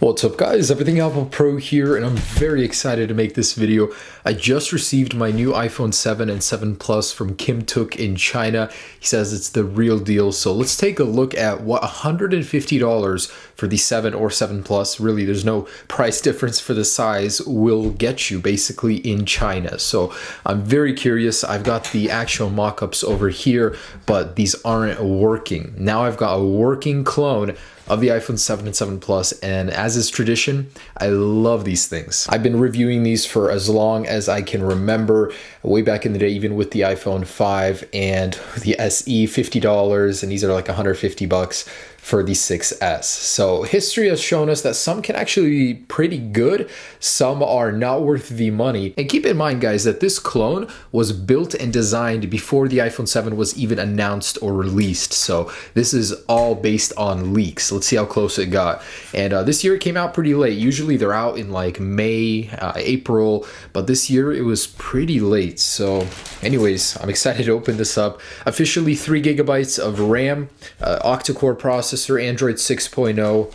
What's up guys, Everything Apple Pro here, and I'm very excited to make this video. I just received my new iPhone 7 and 7 Plus from Kim Took in China. He says it's the real deal, so let's take a look at what $150 for the 7 or 7 Plus, really there's no price difference for the size, will get you basically in China. So I'm very curious. I've got the actual mock-ups over here, but these aren't working. Now I've got a working clone of the iPhone 7 and 7 Plus, and as is tradition, I love these things. I've been reviewing these for as long as I can remember, way back in the day, even with the iPhone 5 and the SE, $50, and these are like 150 bucks for the 6S. So history has shown us that some can actually be pretty good, some are not worth the money. And keep in mind guys that this clone was built and designed before the iPhone 7 was even announced or released. So this is all based on leaks. Let's see how close it got. And this year it came out pretty late. Usually they're out in like May, April, but this year it was pretty late. So anyways, I'm excited to open this up. Officially 3 gigabytes of RAM, octa-core processor, Android 6.0,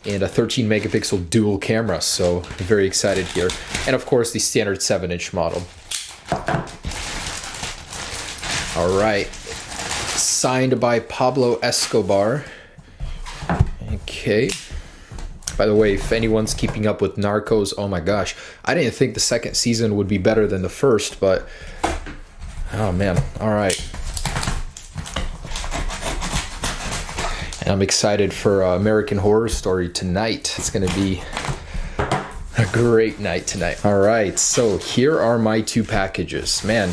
and a 13 megapixel dual camera. So very excited here. And of course the standard 7-inch model. All right, signed by Pablo Escobar. Okay. By the way, if anyone's keeping up with Narcos, oh my gosh, I didn't think the second season would be better than the first, but oh man, all right. And I'm excited for American Horror Story tonight. It's gonna be a great night tonight. All right, so here are my 2 packages. Man,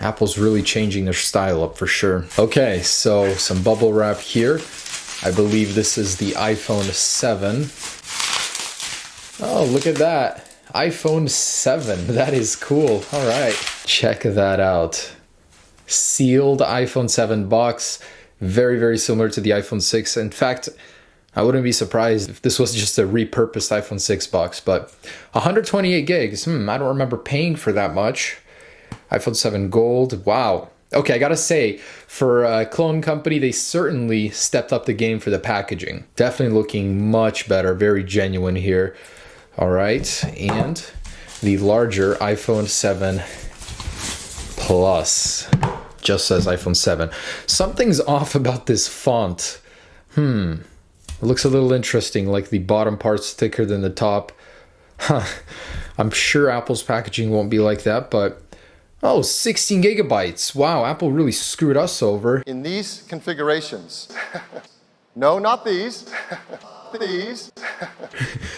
Apple's really changing their style up for sure. Okay, so some bubble wrap here. I believe this is the iPhone 7. Oh, look at that. iPhone 7, that is cool. All right, check that out. Sealed iPhone 7 box. Very, very similar to the iPhone 6. In fact, I wouldn't be surprised if this was just a repurposed iPhone 6 box, but 128 gigs. I don't remember paying for that much. iPhone 7 Gold, wow. Okay, I gotta say, for a clone company, they certainly stepped up the game for the packaging. Definitely looking much better, very genuine here. All right, and the larger iPhone 7 Plus. Just says iPhone 7. Something's off about this font. It looks a little interesting, like the bottom part's thicker than the top. I'm sure Apple's packaging won't be like that, but oh, 16 gigabytes. Wow, Apple really screwed us over. In these configurations. No, not these. These.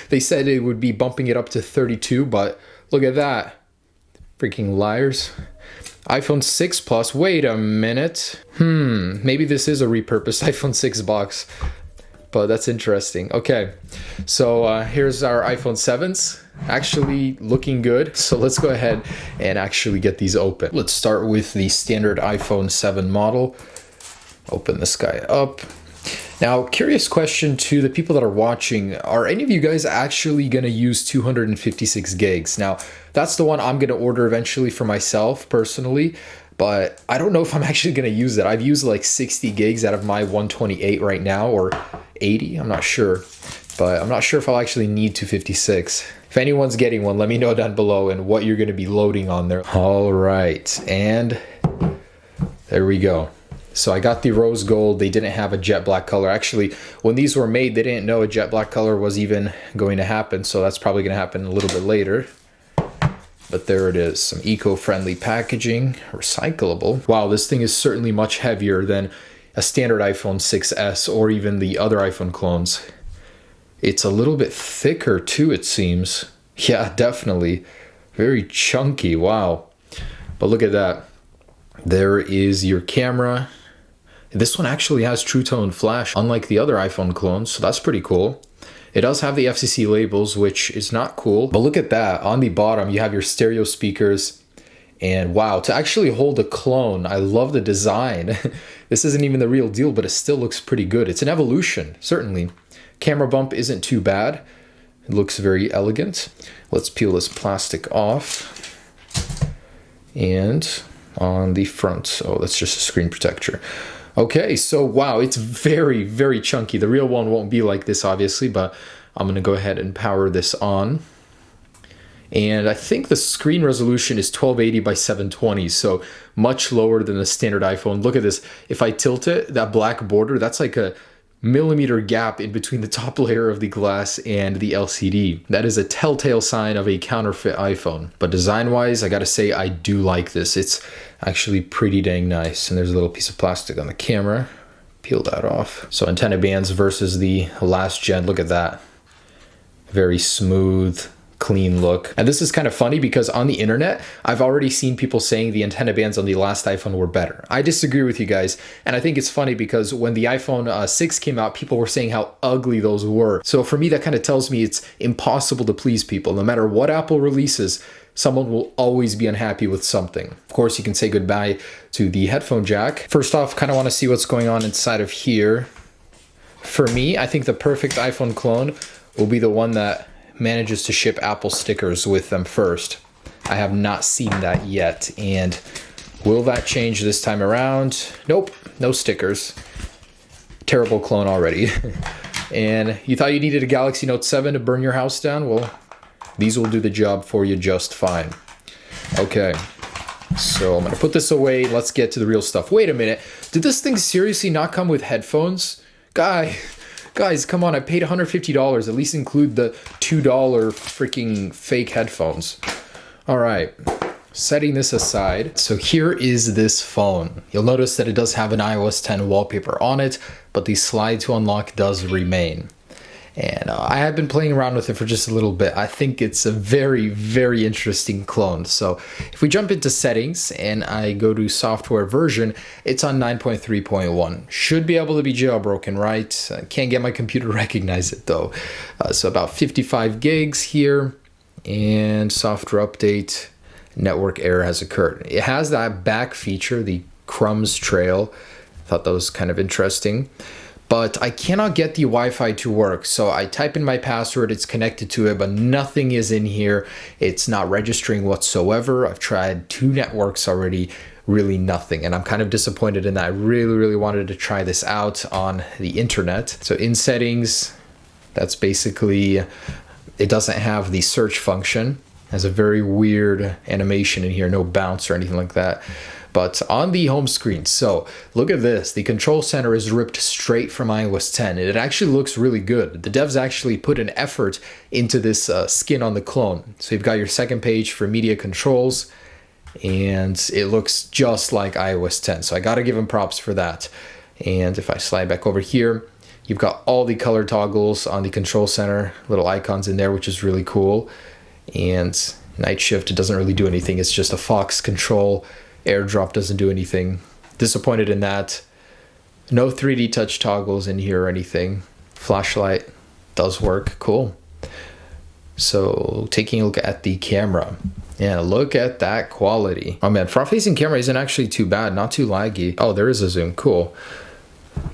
They said it would be bumping it up to 32, but look at that. Freaking liars. iPhone 6 Plus, wait a minute. Maybe this is a repurposed iPhone 6 box, but that's interesting. Okay, so here's our iPhone 7s. Actually looking good. So let's go ahead and actually get these open. Let's start with the standard iPhone 7 model. Open this guy up. Now, curious question to the people that are watching. Are any of you guys actually going to use 256 gigs? Now, that's the one I'm going to order eventually for myself personally, but I don't know if I'm actually going to use it. I've used like 60 gigs out of my 128 right now, or 80, I'm not sure. But I'm not sure if I'll actually need 256. If anyone's getting one, let me know down below and what you're going to be loading on there. All right, and there we go. So I got the rose gold. They didn't have a jet black color. Actually, when these were made, they didn't know a jet black color was even going to happen. So that's probably going to happen a little bit later. But there it is, some eco-friendly packaging, recyclable. Wow, this thing is certainly much heavier than a standard iPhone 6S or even the other iPhone clones. It's a little bit thicker too, it seems. Yeah, definitely. Very chunky, wow. But look at that. There is your camera. This one actually has True Tone flash, unlike the other iPhone clones, so that's pretty cool. It does have the FCC labels, which is not cool. But look at that. On the bottom, you have your stereo speakers. And wow, to actually hold a clone, I love the design. This isn't even the real deal, but it still looks pretty good. It's an evolution, certainly. Camera bump isn't too bad. It looks very elegant. Let's peel this plastic off. And on the front, oh, that's just a screen protector. Okay, so wow, it's very, very chunky. The real one won't be like this, obviously, but I'm going to go ahead and power this on. And I think the screen resolution is 1280 by 720, so much lower than the standard iPhone. Look at this. If I tilt it, that black border, that's like a millimeter gap in between the top layer of the glass and the LCD. That is a telltale sign of a counterfeit iPhone. But design-wise, I gotta say, I do like this. It's actually pretty dang nice. And there's a little piece of plastic on the camera. Peel that off. So antenna bands versus the last gen. Look at that. Very smooth, clean look. And this is kind of funny because on the internet, I've already seen people saying the antenna bands on the last iPhone were better. I disagree with you guys. And I think it's funny because when the iPhone 6 came out, people were saying how ugly those were. So for me, that kind of tells me it's impossible to please people. No matter what Apple releases, someone will always be unhappy with something. Of course, you can say goodbye to the headphone jack. First off, kind of want to see what's going on inside of here. For me, I think the perfect iPhone clone will be the one that manages to ship Apple stickers with them first. I have not seen that yet. And will that change this time around? Nope, no stickers. Terrible clone already. And you thought you needed a Galaxy Note 7 to burn your house down? Well, these will do the job for you just fine. Okay, so I'm gonna put this away. Let's get to the real stuff. Wait a minute, did this thing seriously not come with headphones? Guys, come on, I paid $150. At least include the $2 freaking fake headphones. All right, setting this aside. So here is this phone. You'll notice that it does have an iOS 10 wallpaper on it, but the slide to unlock does remain. And I have been playing around with it for just a little bit. I think it's a very, very interesting clone. So if we jump into settings and I go to software version, it's on 9.3.1. Should be able to be jailbroken, right? Can't get my computer to recognize it though. So about 55 gigs here, and software update, network error has occurred. It has that back feature, the crumbs trail. I thought that was kind of interesting. But I cannot get the Wi-Fi to work. So I type in my password, it's connected to it, but nothing is in here. It's not registering whatsoever. I've tried 2 networks already, really nothing. And I'm kind of disappointed in that. I really, really wanted to try this out on the internet. So in settings, that's basically, it doesn't have the search function. It has a very weird animation in here, no bounce or anything like that. But on the home screen, so look at this. The control center is ripped straight from iOS 10. And it actually looks really good. The devs actually put an effort into this skin on the clone. So you've got your second page for media controls, and it looks just like iOS 10. So I got to give them props for that. And if I slide back over here, you've got all the color toggles on the control center, little icons in there, which is really cool. And night shift, it doesn't really do anything. It's just a Fox control. AirDrop doesn't do anything. Disappointed in that. No 3D touch toggles in here or anything. Flashlight does work. Cool. So taking a look at the camera. Yeah, look at that quality. Oh man, front-facing camera isn't actually too bad. Not too laggy. Oh, there is a zoom. Cool.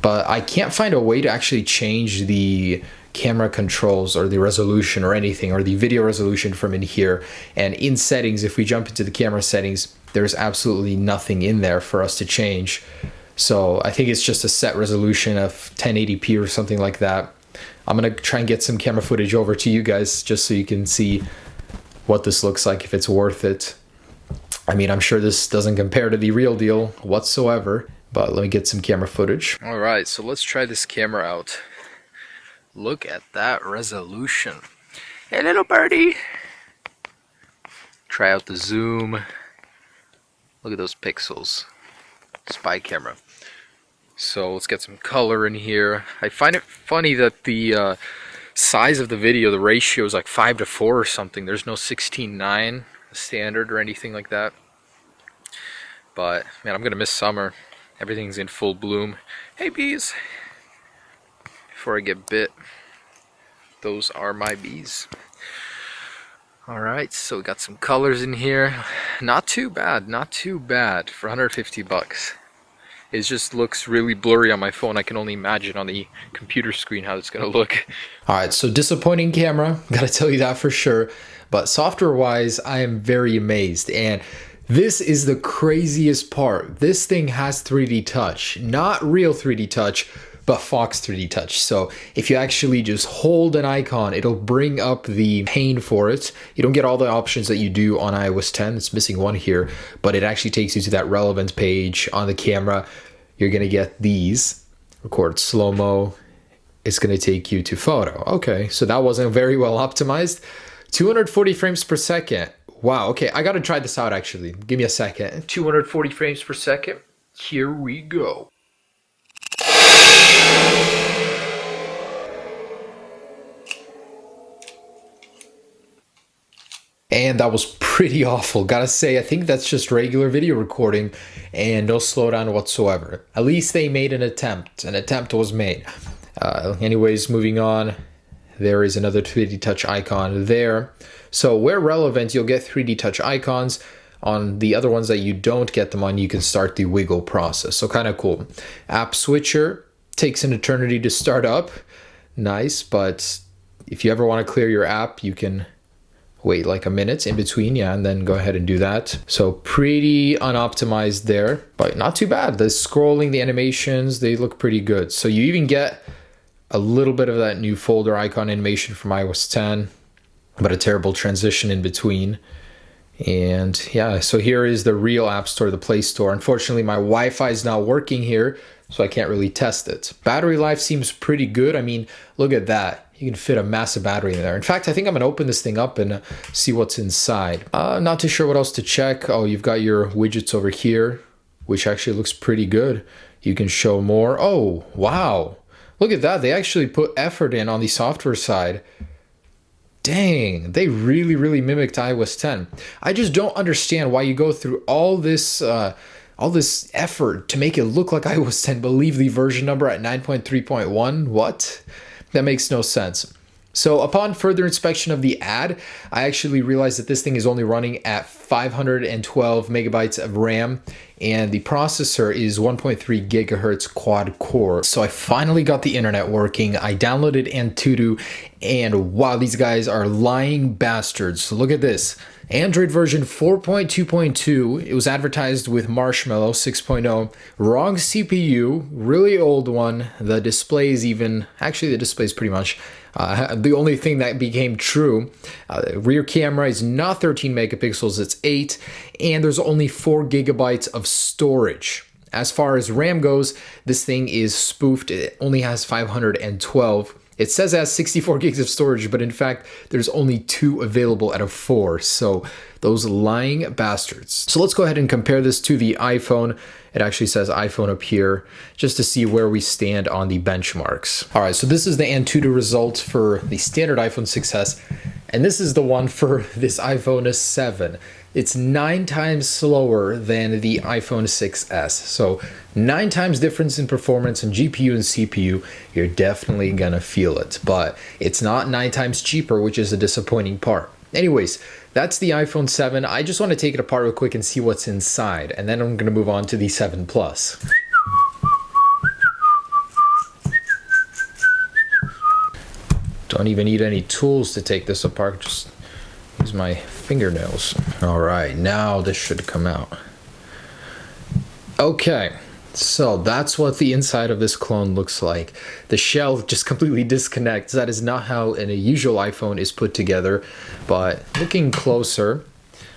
But I can't find a way to actually change the camera controls or the resolution or anything, or the video resolution from in here. And in settings, if we jump into the camera settings, there's absolutely nothing in there for us to change. So I think it's just a set resolution of 1080p or something like that. I'm gonna try and get some camera footage over to you guys just so you can see what this looks like, if it's worth it. I mean, I'm sure this doesn't compare to the real deal whatsoever, but let me get some camera footage. All right, so let's try this camera out. Look at that resolution. Hey, little birdie. Try out the zoom. Look at those pixels. Spy camera. So let's get some color in here. I find it funny that the size of the video, the ratio is like 5:4 or something. There's no 16:9 standard or anything like that. But man, I'm gonna miss summer. Everything's in full bloom. Hey bees! Before I get bit, those are my bees. Alright, so we got some colors in here. Not too bad, not too bad for 150 bucks. It just looks really blurry on my phone. I can only imagine on the computer screen how it's gonna look. Alright, so disappointing camera, gotta tell you that for sure. But software-wise, I am very amazed. And This is the craziest part. This thing has 3D touch, not real 3D touch, but Fox 3D touch. So if you actually just hold an icon, it'll bring up the pane for it. You don't get all the options that you do on iOS 10. It's missing one here, but it actually takes you to that relevant page on the camera. You're gonna get these. Record slow-mo. It's gonna take you to photo. Okay, so that wasn't very well optimized. 240 frames per second. Wow, okay, I gotta try this out actually. Give me a second. 240 frames per second. Here we go. And that was pretty awful. Gotta say, I think that's just regular video recording and no slowdown whatsoever. At least they made an attempt. An attempt was made. Anyways, moving on. There is another 3D touch icon there. So where relevant, you'll get 3D touch icons. On the other ones that you don't get them on, you can start the wiggle process. So kind of cool. App switcher takes an eternity to start up. Nice, but if you ever want to clear your app, you can wait like a minute in between, yeah, and then go ahead and do that. So pretty unoptimized there, but not too bad. The scrolling, the animations, they look pretty good. So you even get a little bit of that new folder icon animation from iOS 10, but a terrible transition in between. And yeah, so here is the real App Store, the Play Store. Unfortunately, my Wi-Fi is not working here, so I can't really test it. Battery life seems pretty good. I mean, look at that. You can fit a massive battery in there. In fact, I think I'm gonna open this thing up and see what's inside. Not too sure what else to check. Oh, you've got your widgets over here, which actually looks pretty good. You can show more. Oh, wow. Look at that. They actually put effort in on the software side. Dang, they really mimicked iOS 10. I just don't understand why you go through all this effort to make it look like iOS 10, but leave the version number at 9.3.1. What? That makes no sense. So upon further inspection of the ad, I actually realized that this thing is only running at 512 megabytes of RAM, and the processor is 1.3 gigahertz quad core. So I finally got the internet working. I downloaded Antutu, and wow, these guys are lying bastards. Look at this. Android version 4.2.2. It was advertised with Marshmallow 6.0. Wrong CPU, really old one. The display is even, actually the display is pretty much the only thing that became true. Rear camera is not 13 megapixels, it's 8, and there's only 4 gigabytes of storage. As far as RAM goes, this thing is spoofed. It only has 512. It says it has 64 gigs of storage, but in fact, there's only 2 available out of 4. So those lying bastards. So let's go ahead and compare this to the iPhone. It actually says iPhone up here, just to see where we stand on the benchmarks. All right, so this is the Antutu results for the standard iPhone 6s, and this is the one for this iPhone 7. It's 9 times slower than the iPhone 6s. So 9 times difference in performance in GPU and CPU. You're definitely gonna feel it, but it's not 9 times cheaper, which is a disappointing part. Anyways, that's the iPhone 7. I just want to take it apart real quick and see what's inside, and then I'm gonna move on to the 7 Plus. Don't even need any tools to take this apart, just use my fingernails. All right, now this should come out. Okay, so that's what the inside of this clone looks like. The shell just completely disconnects. That is not how a usual iPhone is put together, but looking closer,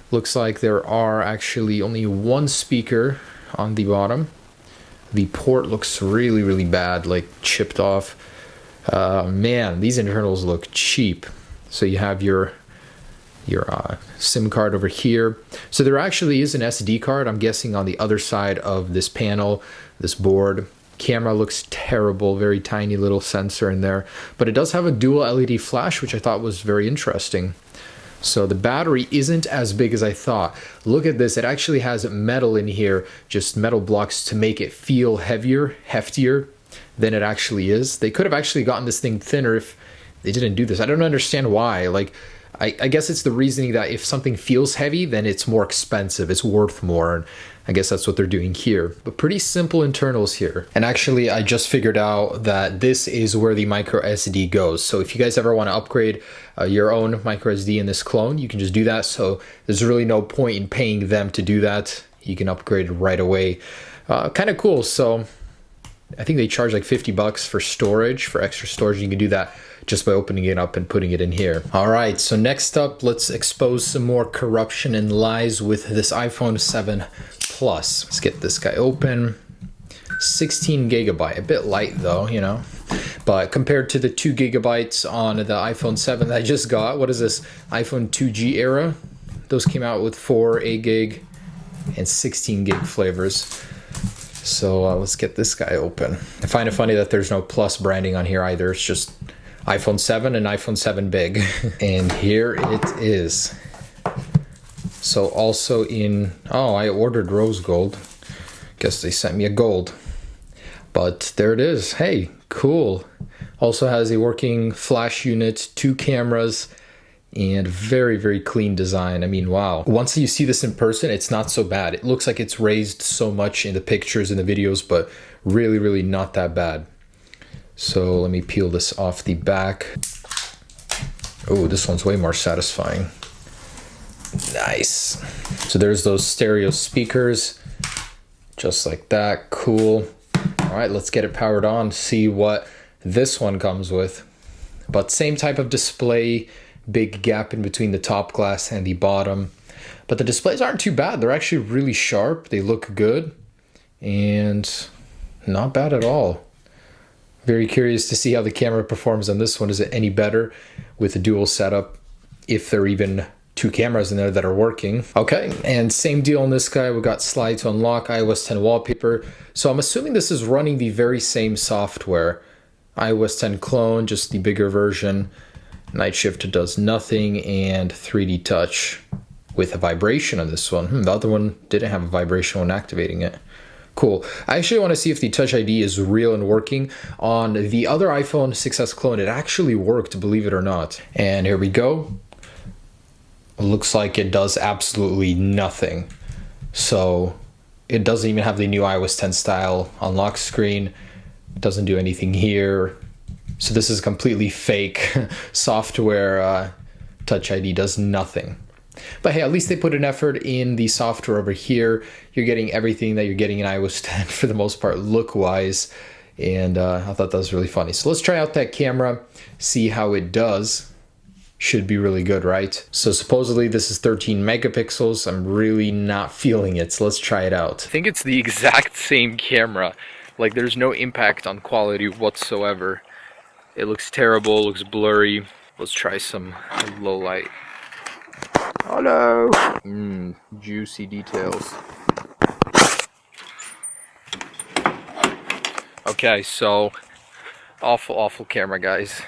looks like there are actually only one speaker on the bottom. The port looks really bad, like chipped off. Man, these internals look cheap. So you have your SIM card over here. So there actually is an SD card, I'm guessing, on the other side of this panel, this board. Camera looks terrible, very tiny little sensor in there, but it does have a dual LED flash, which I thought was very interesting. So the battery isn't as big as I thought. Look at this, it actually has metal in here, just metal blocks to make it feel heavier, heftier than it actually is. They could have actually gotten this thing thinner if they didn't do this. I don't understand why. Like, I guess it's the reasoning that if something feels heavy, then it's more expensive, it's worth more. I guess that's what they're doing here. But pretty simple internals here. And actually, I just figured out that this is where the micro SD goes. So if you guys ever want to upgrade your own micro SD in this clone, you can just do that. So there's really no point in paying them to do that. You can upgrade right away. Kind of cool. So I think they charge like $50 for storage, for extra storage. You can do that just by opening it up and putting it in here. All right, so next up, let's expose some more corruption and lies with this iPhone 7 Plus. Let's get this guy open. 16 gigabyte, a bit light though, you know, but compared to the 2 gigabytes on the iPhone 7 that I just got, what is this, iPhone 2G era? Those came out with 4, 8 gig, and 16 gig flavors. So let's get this guy open. I find it funny that there's no Plus branding on here either. It's just iPhone 7 and iPhone 7 big. And here it is. So also in, oh, I ordered rose gold. Guess they sent me a gold. But there it is. Hey, cool. Also has a working flash unit, 2 cameras, and very, very clean design. I mean, wow. Once you see this in person, it's not so bad. It looks like it's raised so much in the pictures and the videos, but really, really not that bad. So let me peel this off the back. Oh, this one's way more satisfying. Nice. So there's those stereo speakers, just like that. Cool. All right, let's get it powered on, see what this one comes with. But same type of display, big gap in between the top glass and the bottom. But the displays aren't too bad. They're actually really sharp. They look good and not bad at all. Very curious to see how the camera performs on this one. Is it any better with a dual setup, if there are even 2 cameras in there that are working? Okay, and same deal on this guy. We got slide to unlock, iOS 10 wallpaper. So I'm assuming this is running the very same software. iOS 10 clone, just the bigger version. Night shift does nothing, and 3D touch with a vibration on this one. The other one didn't have a vibration when activating it. Cool. I actually want to see if the Touch ID is real and working. On the other iPhone 6s clone, it actually worked, believe it or not. And here we go. It looks like it does absolutely nothing. So it doesn't even have the new iOS 10 style unlock screen. It doesn't do anything here. So this is completely fake software. Touch ID does nothing. But hey, at least they put an effort in the software over here. You're getting everything that you're getting in iOS 10 for the most part, look-wise. And I thought that was really funny. So let's try out that camera, see how it does. Should be really good, right? So supposedly this is 13 megapixels. I'm really not feeling it, so let's try it out. I think it's the exact same camera. Like, there's no impact on quality whatsoever. It looks terrible, looks blurry. Let's try some low light. Oh no! Juicy details. Okay, so awful camera, guys.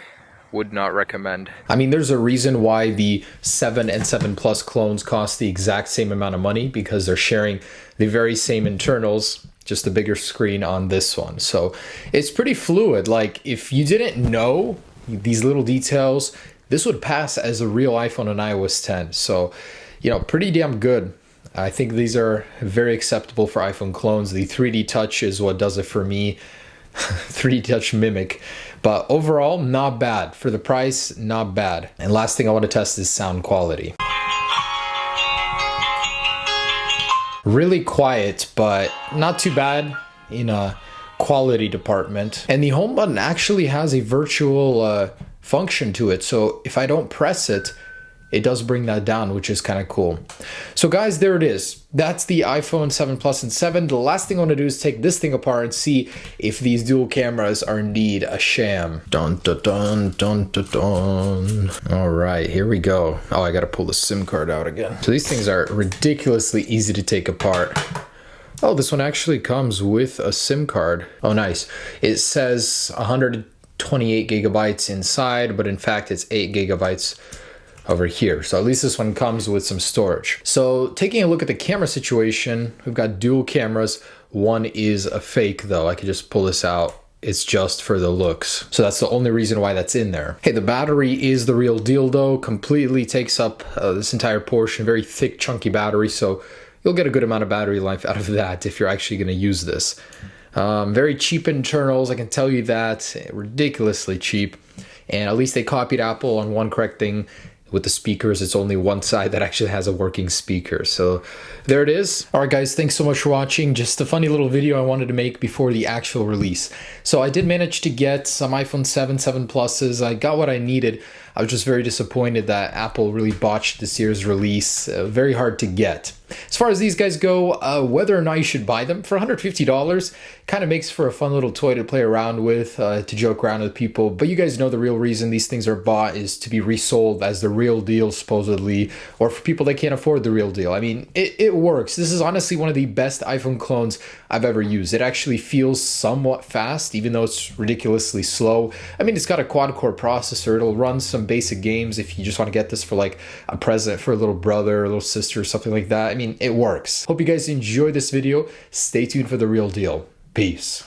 Would not recommend. I mean, there's a reason why the 7 and 7 Plus clones cost the exact same amount of money, because they're sharing the very same internals, just a bigger screen on this one. So it's pretty fluid. Like, if you didn't know these little details, this would pass as a real iPhone on iOS 10. So, you know, pretty damn good. I think these are very acceptable for iPhone clones. The 3D touch is what does it for me. 3D touch mimic. But overall, not bad. For the price, not bad. And last thing I want to test is sound quality. Really quiet, but not too bad in a quality department. And the home button actually has a virtual function to it. So if I don't press it, it does bring that down, which is kind of cool. So guys, there it is. That's the iPhone 7 Plus and 7. The last thing I want to do is take this thing apart and see if these dual cameras are indeed a sham. Dun dun dun dun dun dun. All right, here we go. Oh, I got to pull the SIM card out again. So these things are ridiculously easy to take apart. Oh, this one actually comes with a SIM card. Oh, nice. It says 128 gigabytes inside, but in fact it's 8 gigabytes over here. So at least this one comes with some storage. So taking a look at the camera situation, we've got dual cameras. One is a fake though. I could just pull this out. It's just for the looks. So that's the only reason why that's in there. Hey, the battery is the real deal though. Completely takes up this entire portion. Very thick, chunky battery. So you'll get a good amount of battery life out of that if you're actually going to use this. Very cheap internals, I can tell you that. Ridiculously cheap. And at least they copied Apple on one correct thing. With the speakers, it's only one side that actually has a working speaker. So there it is. All right, guys, thanks so much for watching. Just a funny little video I wanted to make before the actual release. So I did manage to get some iPhone 7 Pluses. I got what I needed. I was just very disappointed that Apple really botched this year's release. Very hard to get. As far as these guys go, whether or not you should buy them, for $150, kind of makes for a fun little toy to play around with, to joke around with people. But you guys know the real reason these things are bought is to be resold as the real deal, supposedly, or for people that can't afford the real deal. I mean, it works. This is honestly one of the best iPhone clones I've ever used. It actually feels somewhat fast, even though it's ridiculously slow. I mean, it's got a quad-core processor. It'll run some basic games if you just want to get this for like a present for a little brother or a little sister or something like that. I mean, it works. Hope you guys enjoyed this video. Stay tuned for the real deal. Peace.